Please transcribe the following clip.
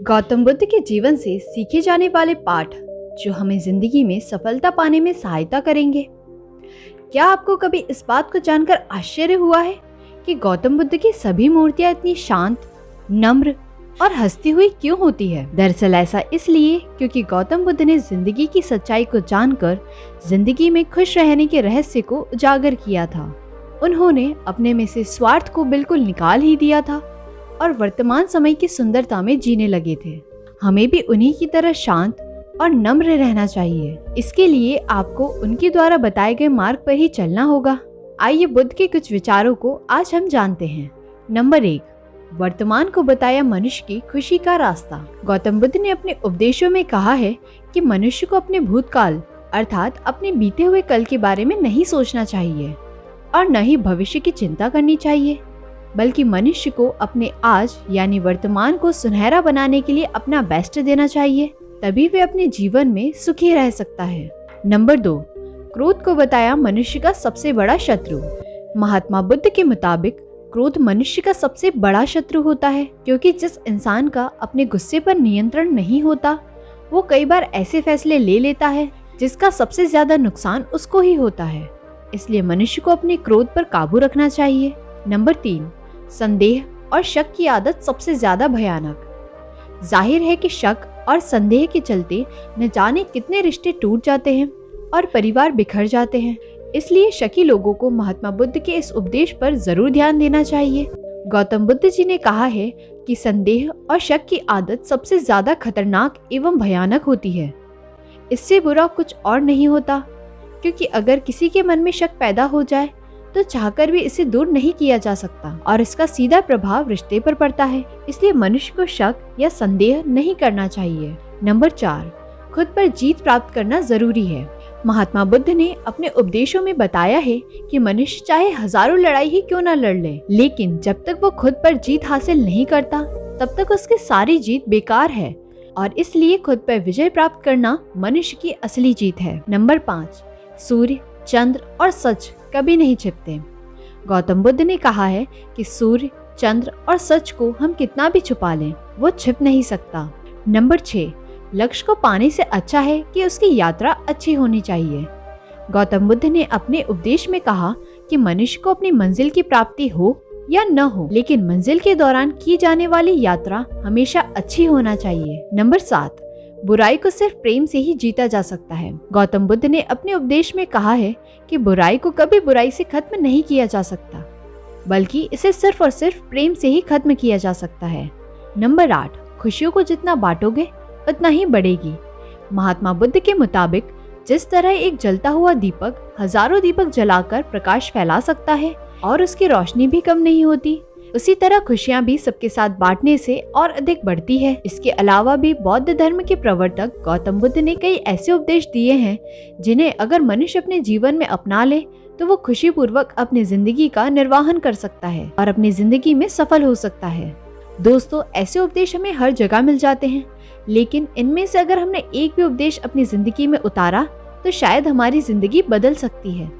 गौतम बुद्ध के जीवन से सीखे जाने वाले पाठ जो हमें जिंदगी में सफलता पाने में सहायता करेंगे। क्या आपको कभी इस बात को जानकर आश्चर्य हुआ है कि गौतम बुद्ध की सभी मूर्तियां इतनी शांत, नम्र और हंसती हुई क्यों होती है? दरअसल ऐसा इसलिए क्योंकि गौतम बुद्ध ने जिंदगी की सच्चाई को जानकर जिंदगी में खुश रहने के रहस्य को उजागर किया था। उन्होंने अपने में से स्वार्थ को बिल्कुल निकाल ही दिया था और वर्तमान समय की सुंदरता में जीने लगे थे। हमें भी उन्हीं की तरह शांत और नम्र रहना चाहिए। इसके लिए आपको उनके द्वारा बताए गए मार्ग पर ही चलना होगा। आइए बुद्ध के कुछ विचारों को आज हम जानते हैं। नंबर 1, वर्तमान को बताया मनुष्य की खुशी का रास्ता। गौतम बुद्ध ने अपने उपदेशों में कहा है कि मनुष्य को अपने भूतकाल अर्थात अपने बीते हुए कल के बारे में नहीं सोचना चाहिए और न ही भविष्य की चिंता करनी चाहिए, बल्कि मनुष्य को अपने आज यानी वर्तमान को सुनहरा बनाने के लिए अपना बेस्ट देना चाहिए, तभी वे अपने जीवन में सुखी रह सकता है। नंबर 2, क्रोध को बताया मनुष्य का सबसे बड़ा शत्रु। महात्मा बुद्ध के मुताबिक क्रोध मनुष्य का सबसे बड़ा शत्रु होता है, क्योंकि जिस इंसान का अपने गुस्से पर नियंत्रण नहीं होता वो कई बार ऐसे फैसले ले लेता है जिसका सबसे ज्यादा नुकसान उसको ही होता है। इसलिए मनुष्य को अपने क्रोध पर काबू रखना चाहिए। नंबर 3, संदेह और शक की आदत सबसे ज्यादा भयानक। जाहिर है कि शक और संदेह के चलते न जाने कितने रिश्ते टूट जाते हैं और परिवार बिखर जाते हैं। इसलिए शकी लोगों को महात्मा बुद्ध के इस उपदेश पर जरूर ध्यान देना चाहिए। गौतम बुद्ध जी ने कहा है कि संदेह और शक की आदत सबसे ज्यादा खतरनाक एवं भयानक होती है। इससे बुरा कुछ और नहीं होता, क्योंकि अगर किसी के मन में शक पैदा हो जाए तो चाहकर भी इसे दूर नहीं किया जा सकता और इसका सीधा प्रभाव रिश्ते पर पड़ता है। इसलिए मनुष्य को शक या संदेह नहीं करना चाहिए। नंबर 4, खुद पर जीत प्राप्त करना जरूरी है। महात्मा बुद्ध ने अपने उपदेशों में बताया है कि मनुष्य चाहे हजारों लड़ाई ही क्यों न लड़ ले, लेकिन जब तक वो खुद पर जीत हासिल नहीं करता तब तक उसकी सारी जीत बेकार है और इसलिए खुद पर विजय प्राप्त करना मनुष्य की असली जीत है। नंबर 5, सूर्य, चंद्र और सच कभी नहीं छिपते। गौतम बुद्ध ने कहा है कि सूर्य, चंद्र और सच को हम कितना भी छुपा लें वो छिप नहीं सकता। नंबर 6, लक्ष्य को पाने से अच्छा है कि उसकी यात्रा अच्छी होनी चाहिए। गौतम बुद्ध ने अपने उपदेश में कहा कि मनुष्य को अपनी मंजिल की प्राप्ति हो या न हो, लेकिन मंजिल के दौरान की जाने वाली यात्रा हमेशा अच्छी होना चाहिए। नंबर 7, बुराई को सिर्फ प्रेम से ही जीता जा सकता है। गौतम बुद्ध ने अपने उपदेश में कहा है कि बुराई को कभी बुराई से खत्म नहीं किया जा सकता, बल्कि इसे सिर्फ और सिर्फ प्रेम से ही खत्म किया जा सकता है। नंबर 8, खुशियों को जितना बांटोगे उतना ही बढ़ेगी। महात्मा बुद्ध के मुताबिक जिस तरह एक जलता हुआ दीपक हजारों दीपक जलाकर प्रकाश फैला सकता है और उसकी रोशनी भी कम नहीं होती, उसी तरह खुशियाँ भी सबके साथ बांटने से और अधिक बढ़ती है। इसके अलावा भी बौद्ध धर्म के प्रवर्तक गौतम बुद्ध ने कई ऐसे उपदेश दिए हैं जिन्हें अगर मनुष्य अपने जीवन में अपना ले तो वो खुशी पूर्वक अपनी जिंदगी का निर्वाहन कर सकता है और अपनी जिंदगी में सफल हो सकता है। दोस्तों, ऐसे उपदेश हमें हर जगह मिल जाते हैं, लेकिन इनमें से अगर हमने एक भी उपदेश अपनी जिंदगी में उतारा तो शायद हमारी जिंदगी बदल सकती है।